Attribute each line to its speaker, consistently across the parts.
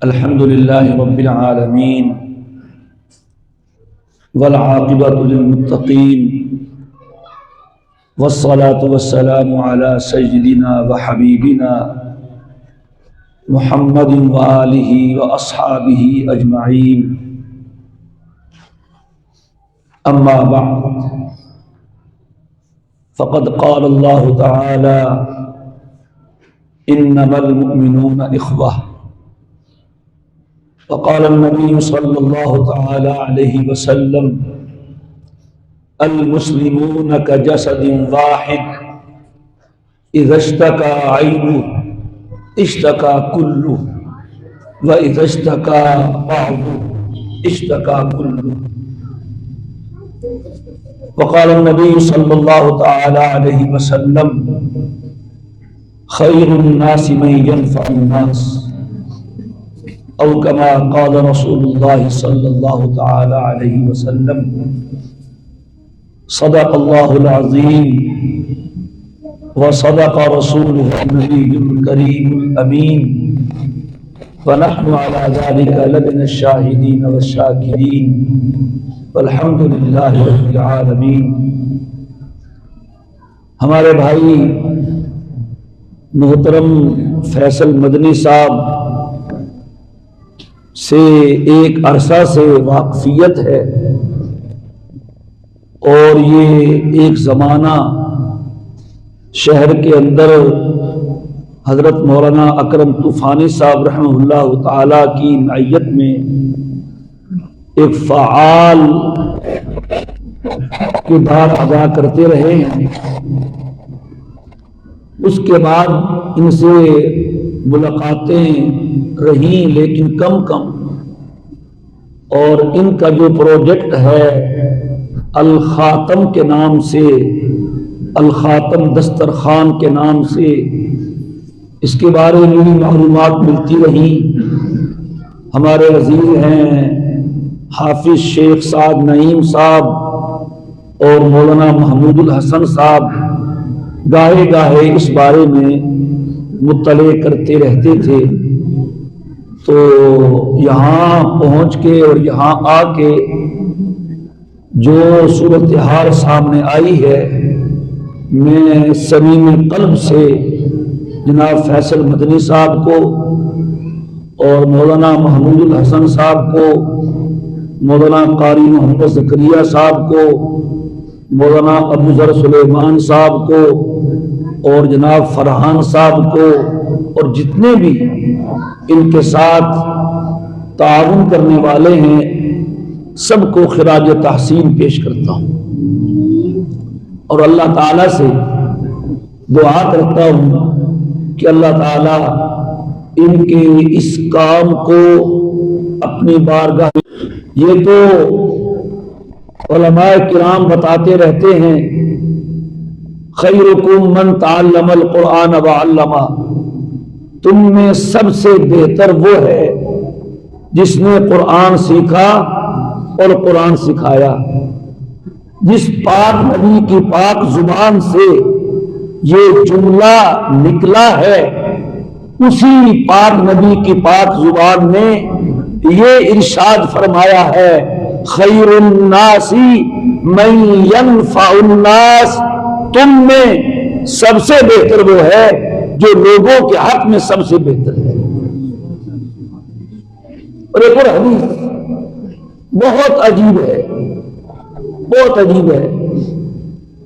Speaker 1: الحمد لله رب العالمين والعاقبة للمتقين والصلاة والسلام على سيدنا وحبيبنا محمد وآله وأصحابه أجمعين. أما بعد فقد قال الله تعالى: إنما المؤمنون إخوة. وقال النبي صلى الله تعالى عليه وسلم: المسلمون كجسد واحد إذا اشتكى عينه اشتكى كله وإذا اشتكى بعضه اشتكى كله. وقال النبي صلى الله تعالى عليه وسلم: خير الناس من ينفع الناس، او كما قال رسول الله صلى الله تعالى عليه وسلم. صدق الله العظيم وصدق رسوله النبي الكريم الأمين، ونحن على ذلك لمن الشاهدين والشاكرين، والحمد لله رب العالمين. ہمارے بھائی محترم فیصل مدنی صاحب سے ایک عرصہ سے واقفیت ہے، اور یہ ایک زمانہ شہر کے اندر حضرت مولانا اکرم طوفانی صاحب رحمہ اللہ تعالی کی معیت میں ایک فعال کردار ادا کرتے رہے ہیں. اس کے بعد ان سے ملاقاتیں رہیں لیکن کم، اور ان کا جو پروجیکٹ ہے الخاتم کے نام سے، الخاتم دسترخوان کے نام سے، اس کے بارے میں بھی معلومات ملتی رہی. ہمارے عزیز ہیں حافظ شیخ سعد نعیم صاحب اور مولانا محمود الحسن صاحب گاہے گاہے اس بارے میں مطلع کرتے رہتے تھے. تو یہاں پہنچ کے اور یہاں آ کے جو صورتحال سامنے آئی ہے، میں صمیم قلب سے جناب فیصل مدنی صاحب کو اور مولانا محمود الحسن صاحب کو، مولانا قاری محمد زکریا صاحب کو، مولانا ابو ذر سلیمان صاحب کو اور جناب فرحان صاحب کو، اور جتنے بھی ان کے ساتھ تعاون کرنے والے ہیں سب کو خراج تحسین پیش کرتا ہوں، اور اللہ تعالیٰ سے دعا کرتا ہوں کہ اللہ تعالیٰ ان کے اس کام کو اپنی بارگاہ. یہ تو علماء کرام بتاتے رہتے ہیں: خیرکم من تعلم القرآن وعلمہ. تم میں سب سے بہتر وہ ہے جس نے قرآن سیکھا اور قرآن سکھایا. جس پاک نبی کی پاک زبان سے یہ جملہ نکلا ہے، اسی پاک نبی کی پاک زبان نے یہ ارشاد فرمایا ہے: خیر الناس من ينفع الناس. تم میں سب سے بہتر وہ ہے جو لوگوں کے حق میں سب سے بہتر ہے. اور ایک اور حدیث بہت عجیب ہے، بہت عجیب ہے.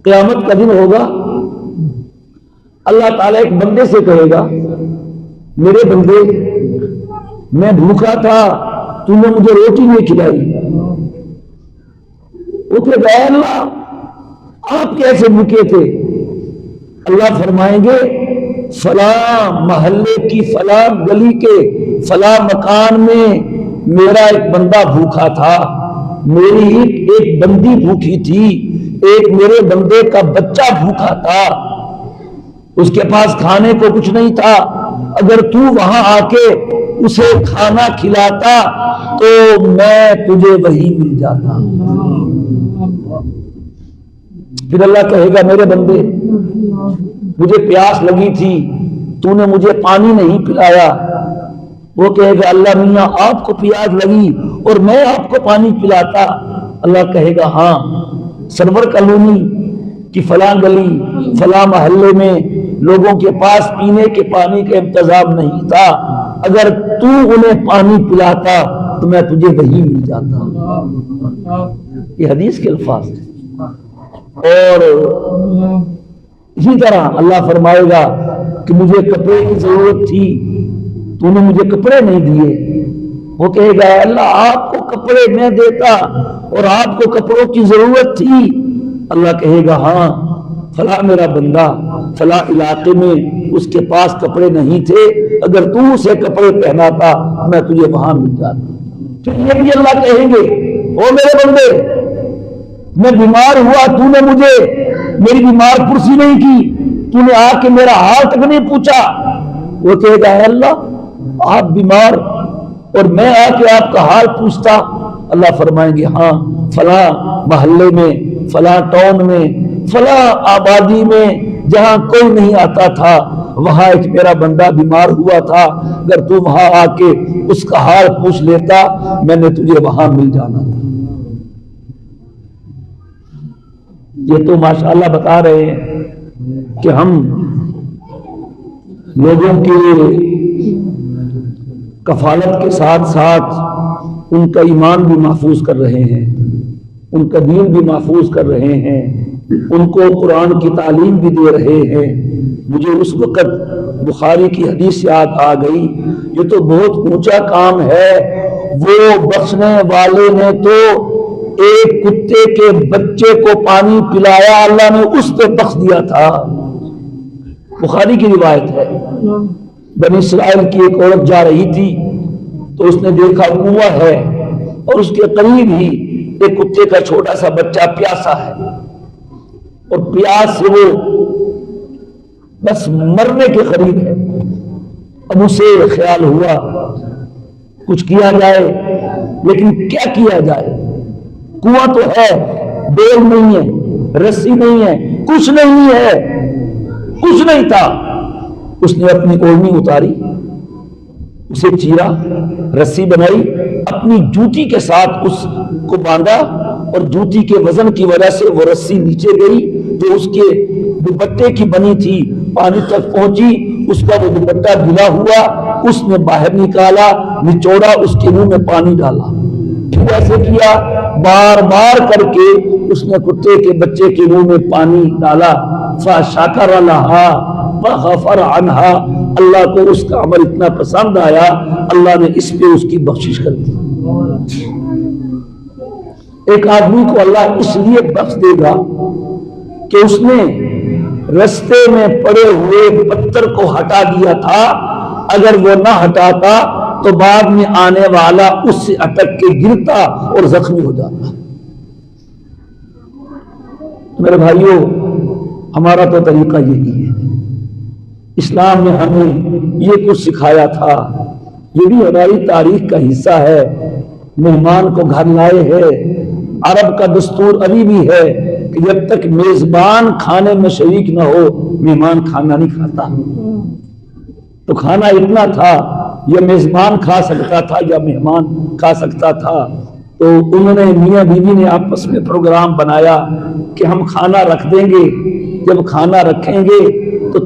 Speaker 1: قیامت کا دن ہوگا، اللہ تعالیٰ ایک بندے سے کہے گا: میرے بندے، میں بھوکا تھا، تو نے مجھے روٹی نہیں کھلائی. وہ کہے گا: اے اللہ، آپ کیسے بھوکے تھے؟ اللہ فرمائیں گے: فلاں محلے کی فلاں گلی کے فلاں مکان میں میرا ایک بندہ بھوکا تھا، میری ایک بندی بھوکی تھی، ایک میرے بندے کا بچہ بھوکا تھا، اس کے پاس کھانے کو کچھ نہیں تھا. اگر تو وہاں آ کے اسے کھانا کھلاتا تو میں تجھے وہی مل جاتا. پھر اللہ کہے گا: میرے بندے، مجھے پیاس لگی تھی، تو نے مجھے پانی نہیں پلایا، وہ کہے گا اللہ میاں آپ کو پیاس لگی اور میں آپ کو پانی پلاتا. اللہ کہے گا ہاں سرور کالونی کی فلاں گلی فلاں محلے میں لوگوں کے پاس پینے کے پانی کا انتظام نہیں تھا, اگر تو انہیں پانی پلاتا تو میں تجھے وہی مل جاتا. یہ حدیث کے الفاظ ہیں. اور اسی طرح اللہ فرمائے گا کہ مجھے کپڑے کی ضرورت تھی تو نے مجھے کپڑے نہیں دیے. وہ کہے گا اللہ آپ کو کپڑے میں دیتا اور آپ کو کپڑوں کی ضرورت تھی. اللہ کہے گا ہاں فلاں میرا بندہ فلاں علاقے میں اس کے پاس کپڑے نہیں تھے, اگر تو اسے کپڑے پہناتا میں تجھے وہاں مل جاتا. پھر یہ بھی اللہ کہیں گے او میرے بندے میں بیمار ہوا تو نے مجھے میری بیمار پرسی نہیں کی, تو نے آ کے میرا حال تک نہیں پوچھا. وہ کہے گا اے اللہ آپ بیمار اور میں آ کے آپ کا حال پوچھتا. اللہ فرمائیں گے ہاں فلاں محلے میں فلاں ٹاؤن میں فلاں آبادی میں جہاں کوئی نہیں آتا تھا وہاں ایک میرا بندہ بیمار ہوا تھا, اگر تو وہاں آ کے اس کا حال پوچھ لیتا میں نے تجھے وہاں مل جانا تھا. یہ تو ماشاءاللہ بتا رہے ہیں کہ ہم لوگوں کی کفالت کے ساتھ ساتھ ان کا ایمان بھی محفوظ کر رہے ہیں, ان کا دین بھی محفوظ کر رہے ہیں, ان کو قرآن کی تعلیم بھی دے رہے ہیں. مجھے اس وقت بخاری کی حدیث یاد آ گئی, یہ تو بہت اونچا کام ہے. وہ بخشنے والے نے تو ایک کتے کے بچے کو پانی پلایا, اللہ نے اس پہ بخش دیا تھا. بخاری کی روایت ہے. بنی اسرائیل کی ایک عورت جا رہی تھی تو اس نے دیکھا کنواں ہے اور اس کے قریب ہی ایک کتے کا چھوٹا سا بچہ پیاسا ہے اور پیاس سے وہ بس مرنے کے قریب ہے. اب اسے خیال ہوا کچھ کیا جائے, لیکن کیا کیا جائے؟ کنواں تو ہے, بیل نہیں ہے, رسی نہیں ہے, کچھ نہیں ہے, کچھ نہیں تھا. اس نے اپنی اوڑھنی اتاری, اسے چیرا, رسی بنائی, اپنی جوتی کے ساتھ اس کو باندھا اور جوتی کے وزن کی وجہ سے وہ رسی نیچے گئی تو اس کے دوپٹے کی بنی تھی پانی تک پہنچی. اس کا وہ دوپٹہ گلا ہوا, اس نے باہر نکالا, نچوڑا, اس کے منہ میں پانی ڈالا. ایسے کیا بار بار کر کے اس نے کتے کے بچے کے منہ میں پانی ڈالا. فشکر لها وغفر عنها, اللہ کو اس کا عمل اتنا پسند آیا, اللہ نے اس پہ اس کی بخشش کر دی. ایک آدمی کو اللہ اس لیے بخش دے گا کہ اس نے رستے میں پڑے ہوئے پتھر کو ہٹا دیا تھا, اگر وہ نہ ہٹاتا تو بعد میں آنے والا اس سے اٹک کے گرتا اور زخمی ہو جاتا. میرے بھائیوں ہمارا تو طریقہ یہی ہے. اسلام نے ہمیں یہ کچھ سکھایا تھا, یہ بھی ہماری تاریخ کا حصہ ہے. مہمان کو گھر لائے ہے. عرب کا دستور ابھی بھی ہے کہ جب تک میزبان کھانے میں شریک نہ ہو مہمان کھانا نہیں کھاتا. تو کھانا اتنا تھا, یا میزبان کھا سکتا تھا یا مہمان کھا سکتا تھا. تو انہوں نے میاں بیوی نے آپس میں پروگرام بنایا کہ ہم کھانا رکھ دیں گے, جب کھانا رکھیں گے تو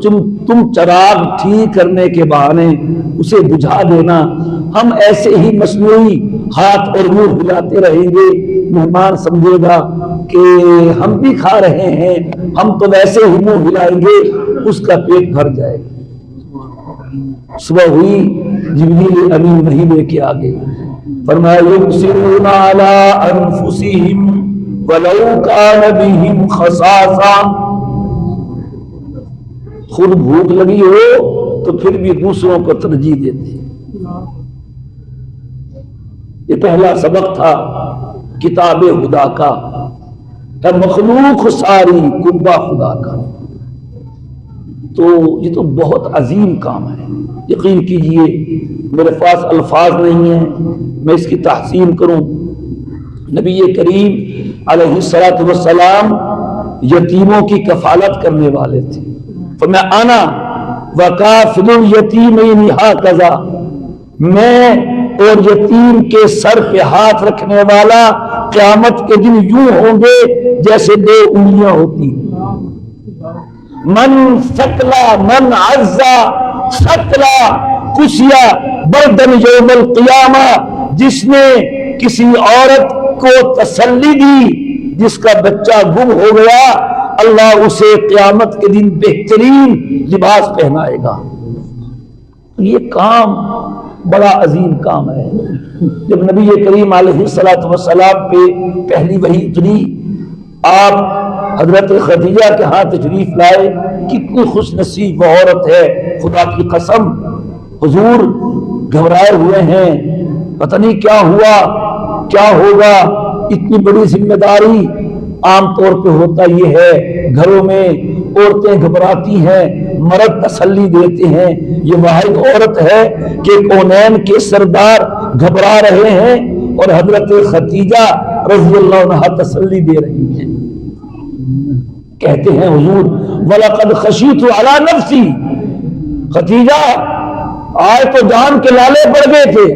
Speaker 1: تم چراغ ٹھیک کرنے کے بہانے اسے بجھا دینا, ہم ایسے ہی مصنوعی ہاتھ اور منہ ہلاتے رہیں گے, مہمان سمجھے گا کہ ہم بھی کھا رہے ہیں, ہم تو ویسے ہی منہ ہلائیں گے, اس کا پیٹ بھر جائے گا. صبح ہوئی, جبریل امین وحی لے کے آگے فرمایا یبصرون علی انفسہم ولو کان بہم خصاصہ, خود بھوک لگی ہو تو پھر بھی دوسروں کو ترجیح دیتے. یہ پہلا سبق تھا کتاب خدا کا, ہے مخلوق ساری قربہ خدا کا. تو یہ تو بہت عظیم کام ہے. یقین کیجئے میرے پاس الفاظ نہیں ہیں میں اس کی تحسین کروں. نبی کریم علیہ الصلوۃ والسلام یتیموں کی کفالت کرنے والے تھے. فرمایا انا وکافل الیتیمین ھکذا, میں اور یتیم کے سر پہ ہاتھ رکھنے والا قیامت کے دن یوں ہوں گے جیسے 2 انگلیاں ہوتی. من ثقلا من عزا ثقلا کسیا بردن یوم القیامہ. جس نے کسی عورت کو تسلی دی جس کا بچہ گم ہو گیا، اللہ اسے قیامت کے دن بہترین لباس پہنائے گا. یہ کام بڑا عظیم کام ہے. جب نبی کریم علیہ السلام پہ پہلی وحی اتری، آپ حضرت خدیجہ کے ہاں تشریف لائے. کتنی خوش نصیب وہ عورت ہے، خدا کی قسم. حضور گھبرائے ہوئے ہیں، پتہ نہیں کیا ہوا کیا ہوگا. اتنی بڑی ذمہ داری. عام طور پہ ہوتا یہ ہے گھروں میں عورتیں گھبراتی ہیں، مرد تسلی دیتے ہیں. یہ واحد عورت ہے کہ کونین کے سردار گھبرا رہے ہیں اور حضرت خدیجہ رضی اللہ عنہا تسلی دے رہی ہیں. کہتے ہیں حضور وَلَقَدْ خَشِيتُ عَلَى نَفْسِي. خدیجہ آج تو جان کے لالے پڑ گئے تھے،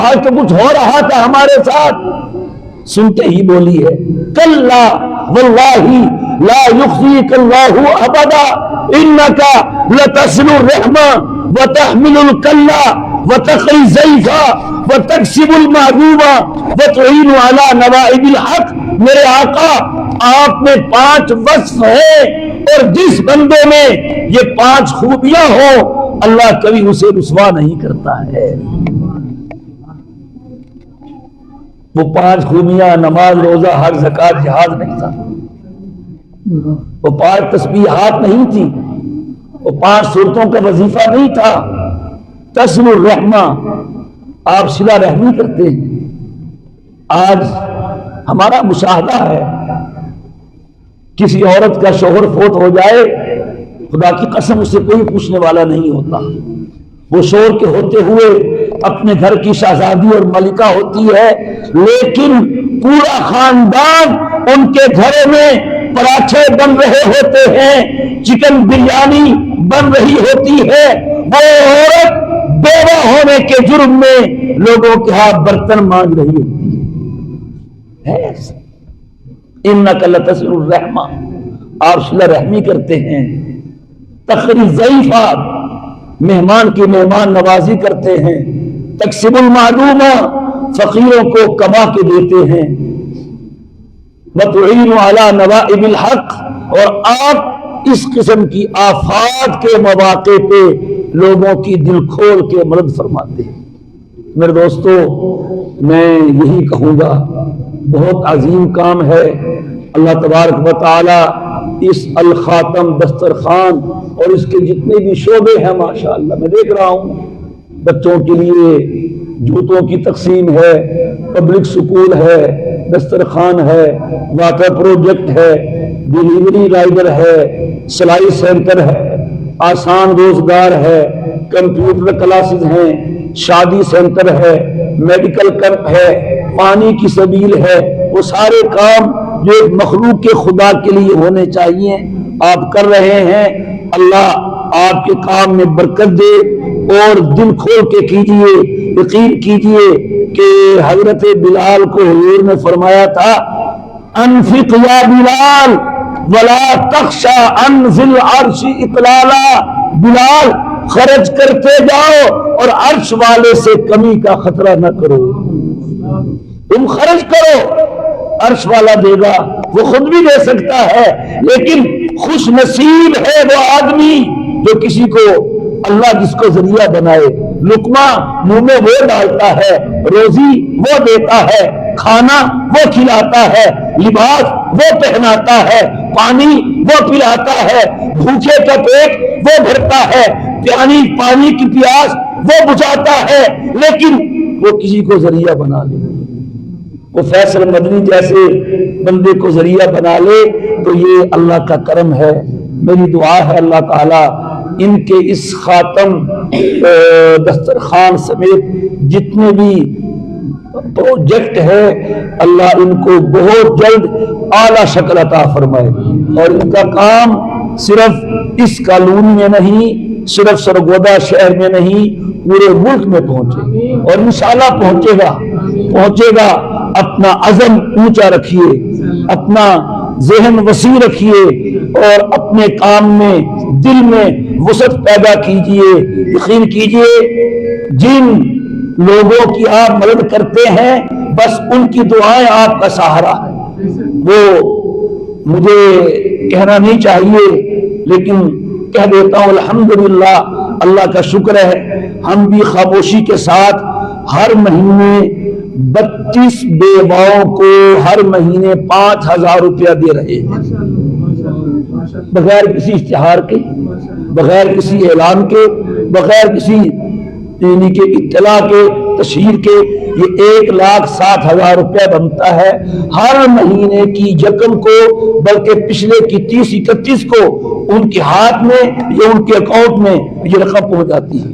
Speaker 1: آج تو کچھ ہو رہا تھا ہمارے ساتھ. سنتے ہی بولی ہے کلا واللہ لا یخزیک اللہ ابدا انک لتصل الرحم وتحمل الکلا وتقری الضیف وتکسب المعدوم وتعین علی نوائب الحق. میرے آقا آپ میں 5 وصف ہیں اور جس بندے میں یہ 5 خوبیاں ہوں اللہ کبھی اسے رسوا نہیں کرتا ہے. وہ 5 خوبیاں نماز روزہ حج زکات جہاد نہیں تھا، وہ 5 تسبیحات نہیں تھی، وہ 5 صورتوں کا وظیفہ نہیں تھا. تصل الرحمہ، آپ صلہ رحمی کرتے ہیں. آج ہمارا مشاہدہ ہے کسی عورت کا شوہر فوت ہو جائے، خدا کی قسم اسے کوئی پوچھنے والا نہیں ہوتا. وہ شوہر کے ہوتے ہوئے اپنے گھر کی شہزادی اور ملکہ ہوتی ہے، لیکن پورا خاندان ان کے گھروں میں پراٹھے بن رہے ہوتے ہیں، چکن بریانی بن رہی ہوتی ہے. وہ عورت بیوہ ہونے کے جرم میں لوگوں کے ہاں برتن مانگ رہی ہوتی ہے. انک لتصل الرحمہ، آپ صلہ رحمی کرتے ہیں. تقری الضیف، مہمان کی مہمان نوازی کرتے ہیں. تکسب المعدوم، فقیروں کو کما کے دیتے ہیں. وتعین علی نوائب الحق، اور آپ اس قسم کی آفات کے مواقع پہ لوگوں کی دل کھول کے مدد فرماتے ہیں. میرے دوستو، میں یہی کہوں گا بہت عظیم کام ہے. اللہ تبارک و تعالی اس الخاتم دسترخوان اور اس کے جتنے بھی شعبے ہیں ماشاءاللہ میں دیکھ رہا ہوں، بچوں کے لیے جوتوں کی تقسیم ہے، پبلک سکول ہے، دسترخوان ہے، واٹر پروجیکٹ ہے، ڈیلیوری رائڈر ہے، سلائی سینٹر ہے، آسان روزگار ہے، کمپیوٹر کلاسز ہیں، شادی سینٹر ہے، میڈیکل کیمپ ہے، پانی کی سبیل ہے. وہ سارے کام جو ایک مخلوق کے خدا کے لیے ہونے چاہیے آپ کر رہے ہیں. اللہ آپ کے کام میں برکت دے اور دل کھول کے کیجئے. یقین کیجئے کہ حضرت بلال کو حضور نے فرمایا تھا انفق یا بلال ولا تخشى عن ذی العرش اقلالا. بلال خرچ کرتے جاؤ اور عرش والے سے کمی کا خطرہ نہ کرو. تم خرچ کرو، عرش والا دے گا. وہ خود بھی دے سکتا ہے، لیکن خوش نصیب ہے وہ آدمی جو کسی کو اللہ جس کو ذریعہ بنائے. لقمہ منہ میں وہ ڈالتا ہے، روزی وہ دیتا ہے، کھانا وہ کھلاتا ہے، لباس وہ پہناتا ہے، پانی وہ پلاتا ہے، بھوکے کا پیٹ وہ بھرتا ہے، پانی کی پیاس وہ بجھاتا ہے. لیکن وہ کسی کو ذریعہ بنا لے، وہ فیصل مدنی جیسے بندے کو ذریعہ بنا لے تو یہ اللہ کا کرم ہے. میری دعا ہے اللہ تعالی ان کے اس خاتم دسترخوان سمیت جتنے بھی پروجیکٹ ہے اللہ ان کو بہت جلد اعلیٰ شکل عطا فرمائے اور ان کا کام صرف اس کالونی میں نہیں، صرف سرگودا شہر میں نہیں، پورے ملک میں پہنچے اور انشاءاللہ پہنچے گا۔ اپنا عزم اونچا رکھیے، اپنا ذہن وسیع رکھیے اور اپنے کام میں دل میں وسعت پیدا کیجئے۔ یقین کیجئے جن لوگوں کی آپ مدد کرتے ہیں بس ان کی دعائیں آپ کا سہارا ہے۔ وہ مجھے کہنا نہیں چاہیے لیکن کہہ دیتا ہوں الحمدللہ، اللہ کا شکر ہے ہم بھی خاموشی کے ساتھ ہر مہینے 32 بیواؤں کو ہر مہینے 5000 روپیہ دے رہے ہیں، بغیر کسی اشتہار کے، بغیر کسی اعلان کے، بغیر کسی یعنی کہ اطلاع کے، تشہیر کے۔ یہ 1,60,000 روپیہ بنتا ہے ہر مہینے کی یکم کو، بلکہ پچھلے کی 30-31 کو ان کے ہاتھ میں یا ان کے اکاؤنٹ میں یہ رقم پہنچ جاتی ہے۔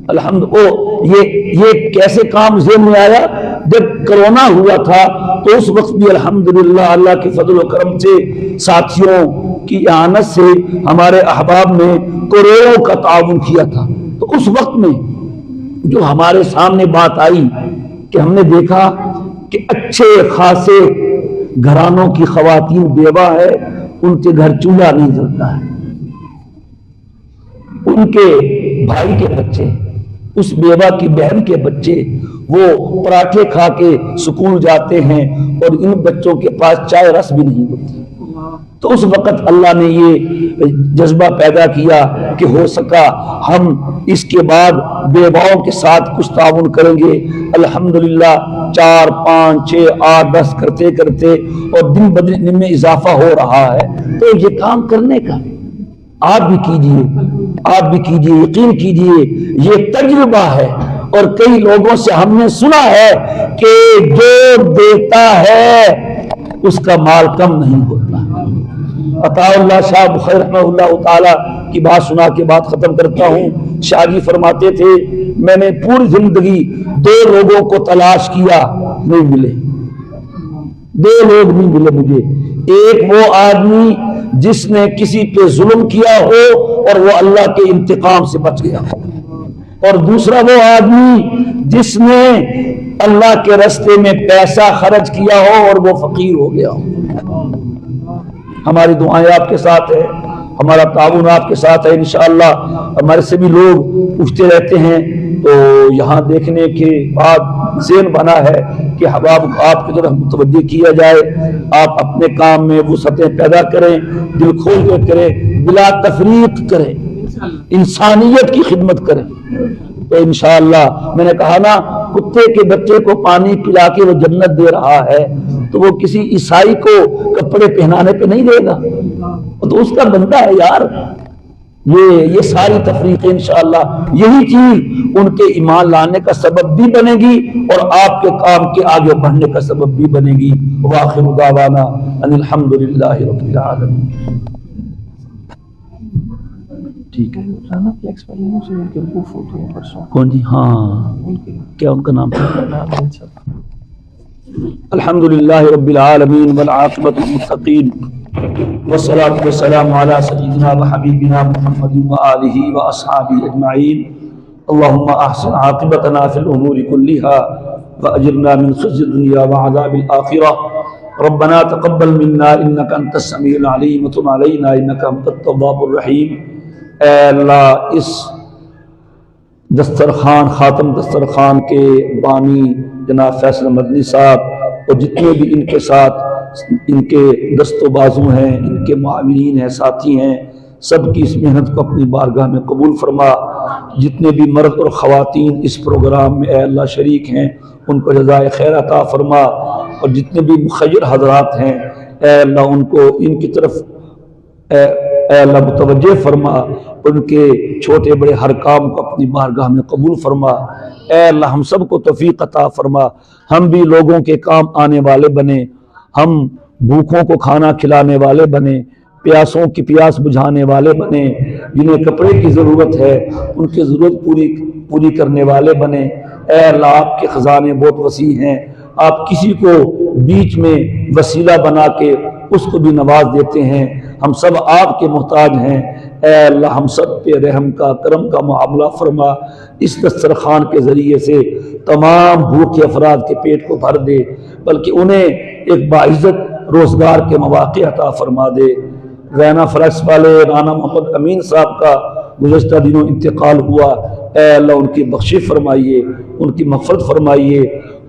Speaker 1: الحمدللہ یہ کیسے کام ذہن میں آیا؟ جب کرونا ہوا تھا تو اس وقت بھی الحمدللہ اللہ کے فضل و کرم سے، ساتھیوں کی اعانت سے ہمارے احباب نے کروڑوں کا تعاون کیا تھا۔ تو اس وقت میں جو ہمارے سامنے بات آئی کہ ہم نے دیکھا کہ اچھے خاصے گھرانوں کی خواتین بیوہ ہے، ان کے گھر چولہا نہیں جلتا ہے، ان کے بھائی کے بچے، اس بیوہ کی بہن کے بچے وہ پراٹھے کھا کے سکول جاتے ہیں اور ان بچوں کے پاس چائے رس بھی نہیں ہوتی۔ تو اس وقت اللہ نے یہ جذبہ پیدا کیا کہ ہو سکا ہم اس کے بعد بیواؤں کے ساتھ کچھ تعاون کریں گے۔ الحمدللہ 4 5 6 8 10 کرتے کرتے اور دن بدن میں اضافہ ہو رہا ہے۔ تو یہ کام کرنے کا آپ بھی کیجئے، آپ بھی کیجئے، یقین کیجئے یہ تجربہ ہے۔ اور کئی لوگوں سے ہم نے سنا ہے کہ جو دیتا ہے اس کا مال کم نہیں ہوتا۔ عطا اللہ شاہ بخیر رحمہ اللہ تعالی کی بات سنا کے بات ختم کرتا ہوں۔ شاہ جی فرماتے تھے میں نے پوری زندگی 2 لوگوں کو تلاش کیا، نہیں ملے، 2 لوگ نہیں ملے مجھے۔ ایک وہ آدمی جس نے کسی پہ ظلم کیا ہو اور وہ اللہ کے انتقام سے بچ گیا ہو، اور دوسرا وہ آدمی جس نے اللہ کے راستے میں پیسہ خرچ کیا ہو اور وہ فقیر ہو گیا ہو۔ ہماری دعائیں آپ کے ساتھ ہے، ہمارا تعاون آپ کے ساتھ ہے انشاءاللہ۔ ہمارے سبھی لوگ پوچھتے رہتے ہیں تو یہاں دیکھنے کے بعد ذہن بنا ہے کہ احباب آپ کی طرف متوجہ کیا جائے، آپ اپنے کام میں وسعتیں پیدا کریں، دل کھول کے کریں، بلا تفریق کریں، انسانیت کی خدمت کریں تو انشاءاللہ میں نے کہا نا کتے کے بچے کو پانی پلا کے وہ جنت دے رہا ہے تو وہ کسی عیسائی کو کپڑے پہنانے پہ نہیں دے گا، تو اس کا بندہ ہے یار۔ یہ ساری تفریقیں انشاءاللہ یہی چیز ان کے ایمان لانے کا سبب بھی بنے گی اور آپ کے کام کے آگے بڑھنے کا سبب بھی بنے گی۔ وآخر دعوانا ان الحمدللہ رب العالمین۔ ٹھیک ہے کون جی؟ ہاں کیا ان کا نام ہے؟ الحمدللہ رب العالمین والعاقبۃ للمتقین والصلاة والسلام علی سیدنا وحبیبنا محمد وآلہ واصحابہ اجمعین۔ اللہم احسن عاقبتنا فی الامور کلها واجرنا من خزي الدنیا وعذاب الآخرہ۔ ربنا تقبل منا انک انت السمیع العلیم وتب علینا انک انت التواب الرحیم۔ اے اللہ اس دسترخوان خاتم دسترخوان کے بانی جناب فیصل مدنی صاحب اور جتنے بھی ان کے ساتھ ان کے دست و بازو ہیں، ان کے معاونین ہیں، ساتھی ہیں، سب کی اس محنت کو اپنی بارگاہ میں قبول فرما۔ جتنے بھی مرد اور خواتین اس پروگرام میں اے اللہ شریک ہیں ان کو جزائے خیر عطا فرما، اور جتنے بھی مخیر حضرات ہیں اے اللہ ان کو ان کی طرف اے اللہ متوجہ فرما، ان کے چھوٹے بڑے ہر کام کو اپنی بارگاہ میں قبول فرما۔ اے اللہ ہم سب کو توفیق عطا فرما، ہم بھی لوگوں کے کام آنے والے بنے، ہم بھوکوں کو کھانا کھلانے والے بنے، پیاسوں کی پیاس بجھانے والے بنے، جنہیں کپڑے کی ضرورت ہے ان کی ضرورت پوری کرنے والے بنے۔ اے اللہ آپ کے خزانے بہت وسیع ہیں، آپ کسی کو بیچ میں وسیلہ بنا کے اس کو بھی نواز دیتے ہیں، ہم سب آپ کے محتاج ہیں۔ اے اللہ ہم سب پہ رحم کا کرم کا معاملہ فرما، اس دسترخوان کے ذریعے سے تمام بھوکے افراد کے پیٹ کو بھر دے، بلکہ انہیں ایک باعزت روزگار کے مواقع عطا فرما دے۔ رینا فلیکس والے رانا محمد امین صاحب کا گزشتہ دنوں انتقال ہوا، اے اللہ ان کی بخشش فرمائیے، ان کی مغفرت فرمائیے،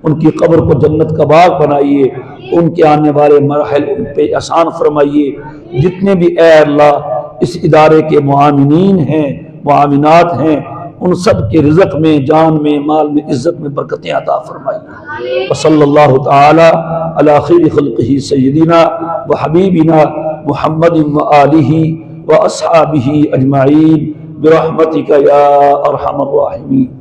Speaker 1: ان کی قبر کو جنت کا باغ بنائیے، ان کے آنے والے مراحل ان پہ آسان فرمائیے۔ جتنے بھی اے اللہ اس ادارے کے معاونین ہیں، معاونات ہیں، ان سب کے رزق میں، جان میں، مال میں، عزت میں برکتیں عطا فرمائیے۔ وصلی اللہ تعالی علی خیر خلقہ سیدنا و حبیبنا محمد و آلہ و اصحابہ اجمعین برحمتک یا ارحم الراحمین۔